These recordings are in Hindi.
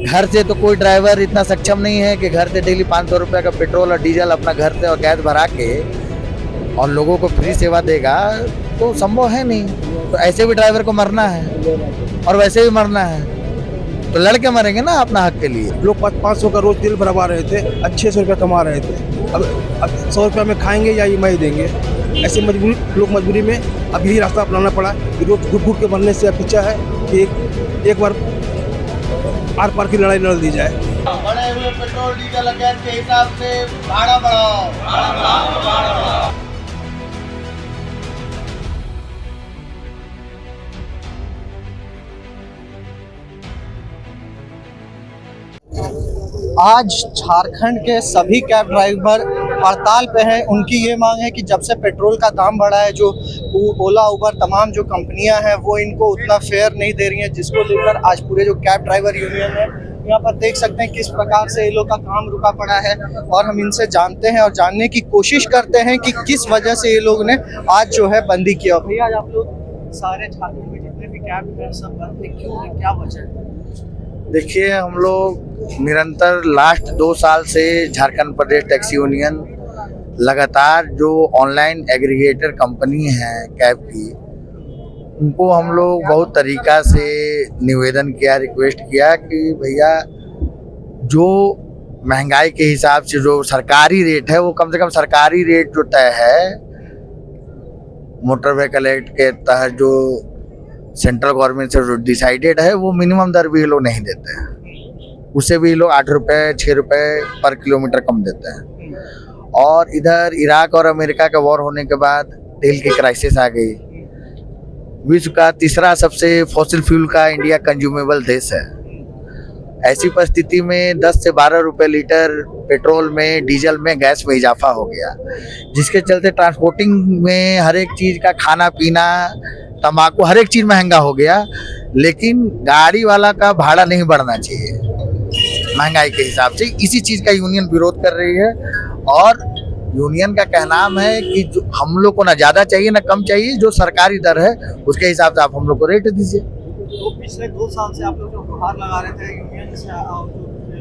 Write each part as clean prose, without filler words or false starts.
घर से तो कोई ड्राइवर इतना सक्षम नहीं है कि घर से डेली 500 रुपये का पेट्रोल और डीजल अपना घर से और गैस भरा के और लोगों को फ्री सेवा देगा, तो संभव है नहीं। तो ऐसे भी ड्राइवर को मरना है और वैसे भी मरना है, तो लड़के मरेंगे ना अपना हक के लिए। लोग 500 का रोज तेल भरवा रहे थे, अच्छे 600 रुपया कमा रहे थे। अब 100 रुपया में खाएंगे या EMI देंगे। ऐसे मजबूरी में अब यही रास्ता अपनाना पड़ा कि रोज घुट के मरने से अच्छा है कि एक बार आर पार की लड़ाई लड़ दी जाए। बढ़े हुए पेट्रोल डीजल गैस के हिसाब से भाड़ा बढ़ाओ। आज झारखंड के सभी कैब ड्राइवर हड़ताल पे हैं। उनकी ये मांग है कि जब से पेट्रोल का दाम बढ़ा है, जो ओला उबर तमाम जो कंपनियां हैं वो इनको उतना फेयर नहीं दे रही हैं, जिसको लेकर आज पूरे जो कैब ड्राइवर यूनियन है यहाँ पर देख सकते हैं किस प्रकार से ये लोग का काम रुका पड़ा है। और हम इनसे जानते हैं और जानने की कोशिश करते हैं कि किस वजह से ये लोग ने आज जो है बंदी किया। भैया आज आप लोग सारे झारखंड में जितने भी कैब हैं सब बंद है, क्यों है, क्या वजह है? देखिए, हम लोग निरंतर लास्ट 2 साल से झारखंड प्रदेश टैक्सी यूनियन लगातार जो ऑनलाइन एग्रीगेटर कंपनी है कैब की, उनको हम लोग बहुत तरीका से निवेदन किया, रिक्वेस्ट किया कि भैया जो महंगाई के हिसाब से जो सरकारी रेट है वो कम से कम सरकारी रेट जो तय है मोटर व्हीकल एक्ट के तहत जो सेंट्रल गवर्नमेंट से जो डिसाइडेड है वो मिनिमम दर भी ये लोग नहीं देते हैं। उससे भी लोग 8 रुपये 6 रुपये पर किलोमीटर कम देते हैं। और इधर इराक और अमेरिका का वॉर होने के बाद तेल की क्राइसिस आ गई। विश्व का तीसरा सबसे फॉसिल फ्यूल का इंडिया कंज्यूमेबल देश है। ऐसी परिस्थिति में 10 से 12 रुपये लीटर पेट्रोल में, डीजल में, गैस में इजाफा हो गया, जिसके चलते ट्रांसपोर्टिंग में हर एक चीज़ का, खाना पीना, तम्बाकू, हर एक चीज़ महंगा हो गया। लेकिन गाड़ी वाला का भाड़ा नहीं बढ़ना चाहिए महंगाई के हिसाब से। इसी चीज़ का यूनियन विरोध कर रही है और यूनियन का कहना है कि जो हम लोग को ना ज़्यादा चाहिए ना कम चाहिए, जो सरकारी दर है उसके हिसाब से आप हम लोग को रेट दीजिए। तो पिछले 2 साल से आप लोग जो गुहार लगा रहे थे यूनियन से,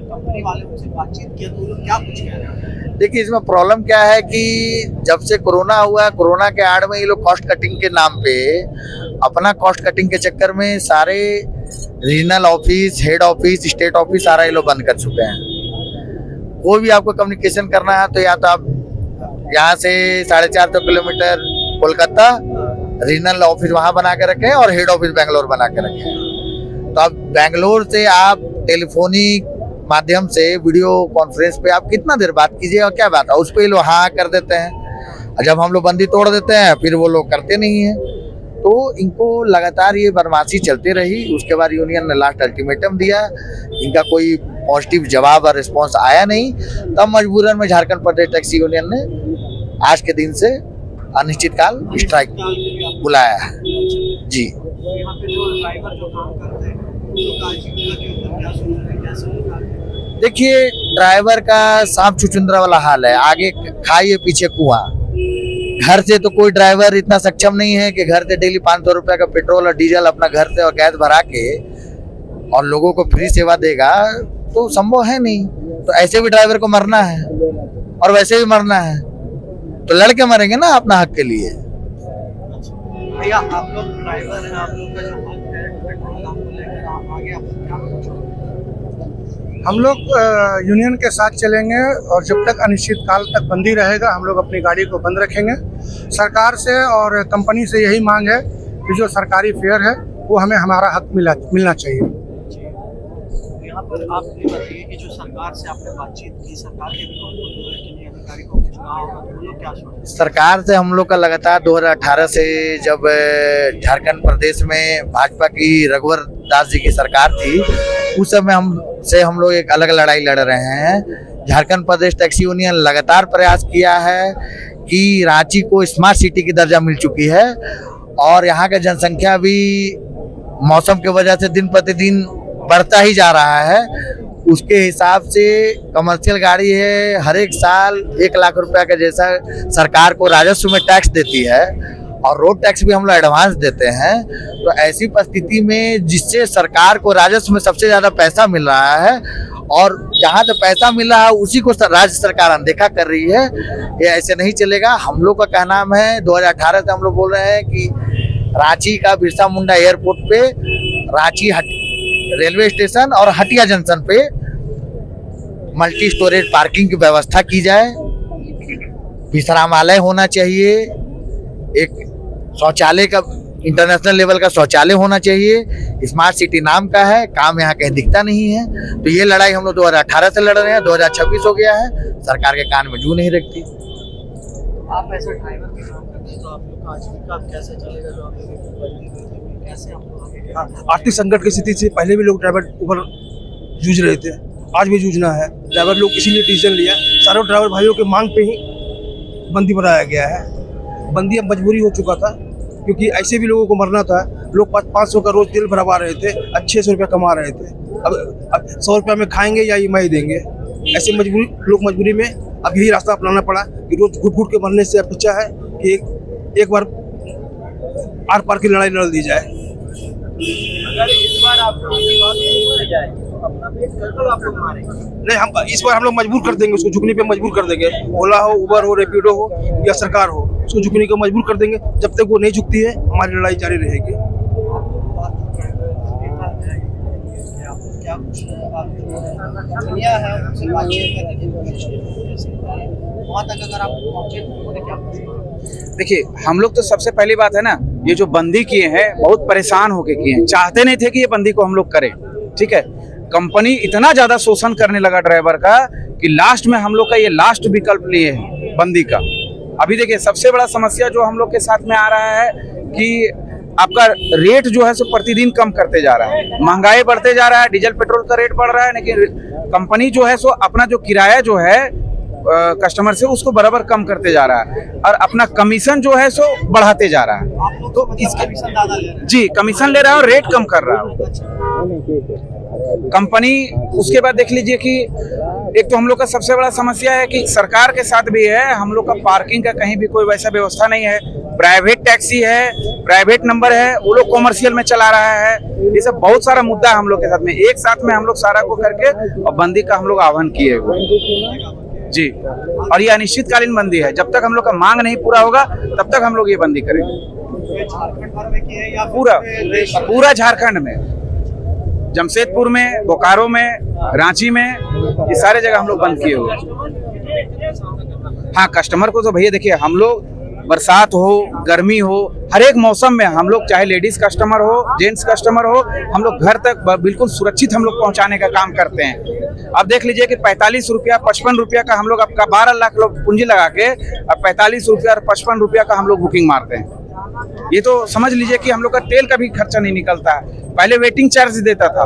कंपनी वाले उनसे बातचीत किया तो लोग क्या कुछ कह रहे हैं? देखिए, इसमें प्रॉब्लम क्या है कि जब से कोरोना हुआ, कोरोना के आड़ में ये लोग कॉस्ट कटिंग के नाम पे, अपना कॉस्ट कटिंग के चक्कर में सारे regional office, head office, state office सारा ये लोग बंद कर चुके हैं। कोई भी आपको कम्युनिकेशन करना है तो या तो आप यहाँ से 450 किलोमीटर कोलकाता रीजनल ऑफिस वहाँ बना के रखें और हेड ऑफिस बेंगलोर बना के रखें। तो अब बेंगलोर से आप टेलीफोनिक माध्यम से वीडियो कॉन्फ्रेंस पे आप कितना देर बात कीजिए और क्या बात है, उस पर लोग हाँ कर देते हैं। और जब हम लोग बंदी तोड़ देते हैं फिर वो लोग करते नहीं हैं। तो इनको लगातार ये बदमाशी चलती रही। उसके बाद यूनियन ने लास्ट अल्टीमेटम दिया, इनका कोई पॉजिटिव जवाब और रिस्पॉन्स आया नहीं। तब मजबूरन में झारखंड प्रदेश टैक्सी यूनियन ने आज के दिन से अनिश्चितकाल स्ट्राइक बुलाया है। जी, यहाँ पे जो ड्राइवर जो काम करते हैं देखिए, ड्राइवर का सांप छुचुंदरा वाला हाल है। आगे खाइए पीछे कुआं। घर से तो कोई ड्राइवर इतना सक्षम नहीं है कि घर से डेली 500 रुपये का पेट्रोल और डीजल अपना घर से और गैस भरा के और लोगों को फ्री सेवा देगा, तो संभव है नहीं। तो ऐसे भी ड्राइवर को मरना है और वैसे भी मरना है, तो लड़के मरेंगे ना अपना हक के लिए। भैया आप लोग ड्राइवर हैं, आप लोग का जो हक है पेट्रोल दाम को लेकर आप आगे आप क्या करेंगे? हम लोग यूनियन के साथ चलेंगे और जब तक अनिश्चितकाल तक बंदी रहेगा हम लोग अपनी गाड़ी को बंद रखेंगे। सरकार से और कंपनी से यही मांग है कि जो सरकारी फेयर है वो हमें हमारा हक मिलना चाहिए। यहाँ पर आप ये बताइए कि जो सरकार से आपने बातचीत की, सरकार के भी अधिकारी को कुछ कहा होगा, तो लोग क्या सोचते हैं? सरकार से हम लोग का लगातार 2018 से जब झारखंड प्रदेश में भाजपा की रघुवर दास जी की सरकार थी, उस समय हम लोग एक अलग लड़ाई लड़ रहे हैं। झारखंड प्रदेश टैक्सी यूनियन लगातार प्रयास किया है कि रांची को स्मार्ट सिटी की दर्जा मिल चुकी है और यहाँ का जनसंख्या भी मौसम की वजह से दिन प्रतिदिन बढ़ता ही जा रहा है। उसके हिसाब से कमर्शियल गाड़ी है, हर एक साल 1 लाख रुपया का जैसा सरकार को राजस्व में टैक्स देती है और रोड टैक्स भी हम लोग एडवांस देते हैं। तो ऐसी परिस्थिति में जिससे सरकार को राजस्व में सबसे ज्यादा पैसा मिल रहा है और जहाँ से पैसा मिल रहा है उसी को राज्य सरकार अनदेखा कर रही है, ये ऐसे नहीं चलेगा। हम लोग का कहना है 2018 से हम लोग बोल रहे हैं कि रांची का बिरसा मुंडा एयरपोर्ट पे, रांची रेलवे स्टेशन और हटिया जंक्शन पे मल्टी स्टोरेज पार्किंग की व्यवस्था की जाए, विश्रामालय होना चाहिए, एक शौचालय का इंटरनेशनल लेवल का शौचालय होना चाहिए। स्मार्ट सिटी नाम का है, काम यहाँ कहीं दिखता नहीं है। तो ये लड़ाई हम लोग 2018 से लड़ रहे हैं, 2026 हो गया है, सरकार के कान में जू नहीं रखती। आप ऐसे ड्राइवर के काम करते हैं तो आप लोग का आजीविका कैसे चलेगा? जो आप लोग कैसे आप लोग आगे? आर्थिक संकट की स्थिति से पहले भी लोग ड्राइवर ऊपर जूझ रहे थे, आज भी जूझना है। ड्राइवर लोग इसीलिए डिसीजन लिया, सारे ड्राइवर भाइयों के मांग पे ही बंदी बनाया गया है। बंदी अब मजबूरी हो चुका था, क्योंकि ऐसे भी लोगों को मरना था। लोग 500 का रोज तेल भरवा रहे थे, 600 रुपया कमा रहे थे। अब 100 रुपया में खाएंगे या ईएमआई देंगे। ऐसे मजबूरी में अब यही रास्ता अपनाना पड़ा कि रोज घुट घुट के मरने से अच्छा है कि एक बार आर पार की लड़ाई लड़ दी जाए। अगर इस बार आप लोग की बात नहीं हो जाए तो अपना पेट कर आप लोग मारेंगे? नहीं, हम इस बार हम लोग मजबूर कर देंगे, उसको झुकने पे मजबूर कर देंगे। ओला हो, उबर हो, रैपिडो हो या सरकार हो, उसको झुकने को मजबूर कर देंगे। जब तक वो नहीं झुकती है हमारी लड़ाई जारी रहेगी। क्या कुछ कंपनियां हैं उनसे बातचीत करने की कोशिश वहाँ तक अगर आप पहुँचे तो उन्होंने क्या पूछा? देखिए, हम लोग तो सबसे पहली बात है ना, ये जो बंदी किए हैं बहुत परेशान होके किए हैं, चाहते नहीं थे कि ये बंदी को हम लोग करें। ठीक है, कंपनी इतना ज्यादा शोषण करने लगा ड्राइवर का कि लास्ट में हम लोग का ये लास्ट विकल्प लिए हैं बंदी का। अभी देखिए, सबसे बड़ा समस्या जो हम लोग के साथ में आ रहा है कि आपका रेट जो है सो प्रतिदिन कम करते जा रहा है, महंगाई बढ़ते जा रहा है, डीजल पेट्रोल का रेट बढ़ रहा है, लेकिन कंपनी जो है सो अपना जो किराया जो है कस्टमर से उसको बराबर कम करते जा रहा है और अपना कमीशन जो है सो बढ़ाते जा रहा है। तो इसका कमीशन ज्यादा ले रहे हैं? जी, कमीशन ले रहा है और रेट कम कर रहा है कंपनी। उसके बाद देख लीजिए कि एक तो हम लोग का सबसे बड़ा समस्या है कि सरकार के साथ भी है, हम लोग का पार्किंग का कहीं भी कोई वैसा व्यवस्था नहीं है। प्राइवेट टैक्सी है, प्राइवेट नंबर है, वो लोग कॉमर्शियल में चला रहा है। ये सब बहुत सारा मुद्दा है हम लोग के साथ में। एक साथ में हम लोग सारा को करके और बंदी का हम लोग आह्वान किए हुए जी। और ये अनिश्चितकालीन बंदी है, जब तक हम लोग का मांग नहीं पूरा होगा तब तक हम लोग ये बंदी करेंगे। झारखंड भर में की है या पूरा झारखंड में, जमशेदपुर में, बोकारो में, रांची में, ये सारे जगह हम लोग बंद किए हुए हैं। हाँ, कस्टमर को तो भैया देखिए, हम लोग बरसात हो, गर्मी हो, हर एक मौसम में हम लोग, चाहे लेडीज कस्टमर हो, जेंट्स कस्टमर हो, हम लोग घर तक बिल्कुल सुरक्षित हम लोग पहुंचाने का काम करते हैं। अब देख लीजिए कि 45 रुपया 55 रुपया का हम लोग आपका 12 लाख लोग पूंजी लगा के अब 45 रुपया और 55 रुपया का हम लोग बुकिंग मारते हैं। ये तो समझ लीजिए कि हम लोग का तेल का भी खर्चा नहीं निकलता है। पहले वेटिंग चार्ज देता था,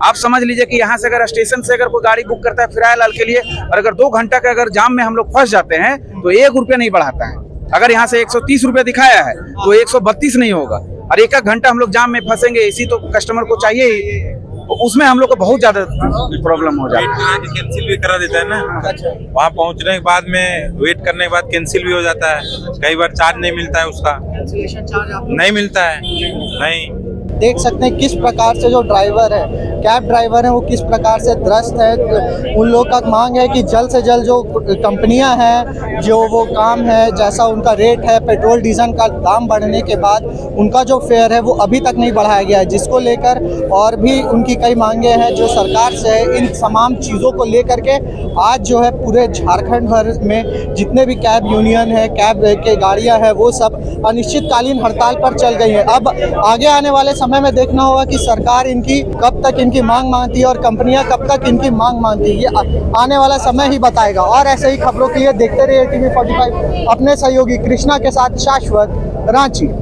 आप समझ लीजिए कि यहाँ से अगर स्टेशन से अगर कोई गाड़ी बुक करता है फिरायलाल के लिए, और अगर 2 घंटा का अगर जाम में हम लोग फंस जाते हैं तो 1 रुपया नहीं बढ़ाता है। अगर यहाँ से 130 रुपया दिखाया है तो 132 नहीं होगा, और 1 घंटा हम लोग जाम में फंसेंगे। इसी तो कस्टमर को चाहिए ही, तो उसमें हम लोग को बहुत ज्यादा प्रॉब्लम हो जाता है। कैंसिल भी करा देता है ना, वहाँ पहुँचने के बाद में वेट करने के बाद कैंसिल भी हो जाता है। कई बार चार्ज नहीं मिलता है, उसका कैंसिलेशन चार्ज आप नहीं मिलता है। नहीं देख सकते हैं किस प्रकार से जो ड्राइवर है, कैब ड्राइवर है, वो किस प्रकार से त्रस्त है। उन लोग का मांग है कि जल्द से जल्द जो कंपनियां हैं, जो वो काम है, जैसा उनका रेट है, पेट्रोल डीजल का दाम बढ़ने के बाद उनका जो फेयर है वो अभी तक नहीं बढ़ाया गया है, जिसको लेकर और भी उनकी कई मांगे हैं जो सरकार से है। इन तमाम चीज़ों को लेकर के आज जो है पूरे झारखंड भर में जितने भी कैब यूनियन है, कैब के गाड़ियाँ हैं, वो सब अनिश्चितकालीन हड़ताल पर चल गई है। अब आगे आने वाले समय में देखना होगा कि सरकार इनकी कब तक इनकी मांग मानती है और कंपनियां कब तक इनकी मांग मानती है, ये आने वाला समय ही बताएगा। और ऐसे ही खबरों के लिए देखते रहिए TV 45, अपने सहयोगी कृष्णा के साथ शाश्वत, रांची।